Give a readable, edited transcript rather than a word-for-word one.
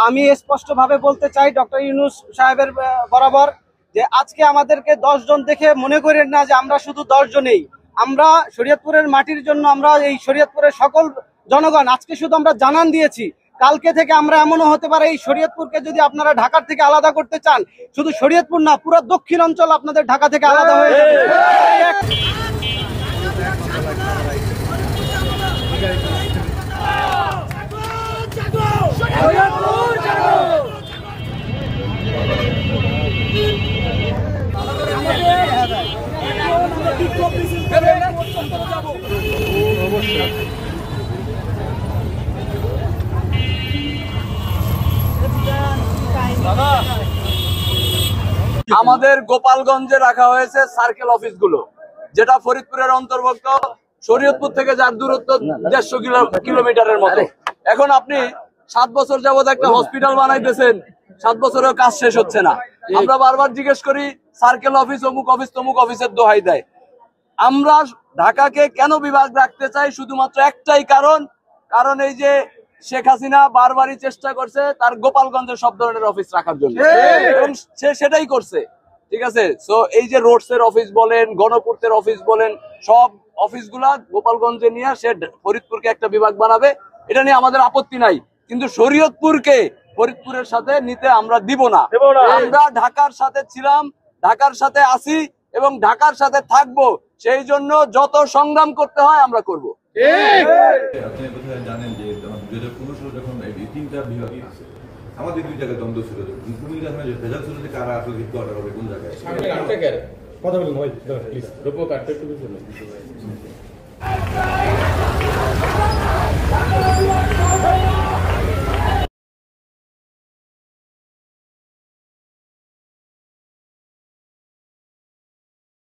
আমি স্পষ্টভাবে বলতে চাই ডক্টর ইউনূস সাহেবের বরাবর যে আজকে আমাদেরকে 10 জন দেখে মনে করেন না যে আমরা শুধু 10 জনেই। আমরা শরীয়তপুরের মাটির জন্য, আমরা এই শরীয়তপুরের সকল জনগণ আজকে শুধু আমরা জানান দিয়েছি। কালকে থেকে আমরা এমনও হতে পারে এই শরীয়তপুরকে যদি আপনারা ঢাকার থেকে আলাদা করতে চান, শুধু শরীয়তপুর না, পুরো দক্ষিণ অঞ্চল আপনাদের ঢাকা থেকে আলাদা হয়ে যাবে। আমাদের গোপালগঞ্জে রাখা হয়েছে সার্কেল অফিসগুলো, যেটা ফরিদপুরের অন্তর্ভুক্ত। শরীয়তপুর থেকে যার দূরত্ব 150 কিলোমিটারের মতো। এখন আপনি 7 বছর যাবত একটা হসপিটাল বানাইতেছেন, 7 বছরেও কাজ শেষ হচ্ছে না। আমরা বারবার জিজ্ঞেস করি সার্কেল অফিস, অমুক অফিস, তমুক অফিসের দোহাই দেয়। আমরা ঢাকাকে কেন বিভাগ রাখতে চাই? শুধুমাত্র একটাই কারণ এই যে শেখ হাসিনা বারবারই চেষ্টা করছে তার গোপালগঞ্জে সব ধরনের অফিস রাখার জন্য, এবং সে সেটাই করছে। ঠিক আছে, সো এই যে রোডসের অফিস বলেন, গণপূর্তের অফিস বলেন, সব অফিসগুলা গোপালগঞ্জে নিয়ে সে ফরিদপুরকে একটা বিভাগ বানাবে, এটা নিয়ে আমাদের আপত্তি নাই। কিন্তু শরীয়তপুরকে ফরিদপুরের সাথে নিতে আমরা দিব না। আমরা ঢাকার সাথে ছিলাম, ঢাকার সাথে আছি এবং ঢাকার সাথে থাকবো। সেই জন্য যত সংগ্রাম করতে হয় আমরা করব। আপনি কোথায় জানেন যে 2015 সালে যখন এই 3টা বিভাগ আছে, আমাদের 2 জায়গায় দ্বন্দ্ব ছিল, কুমিল্লা ভেজাল ছিল যে কারা আসলে হেডকোয়ার্টার হবে কোন জায়গায়। কথা বলুন ভাই, প্লিজ রূপক কাটতে একটু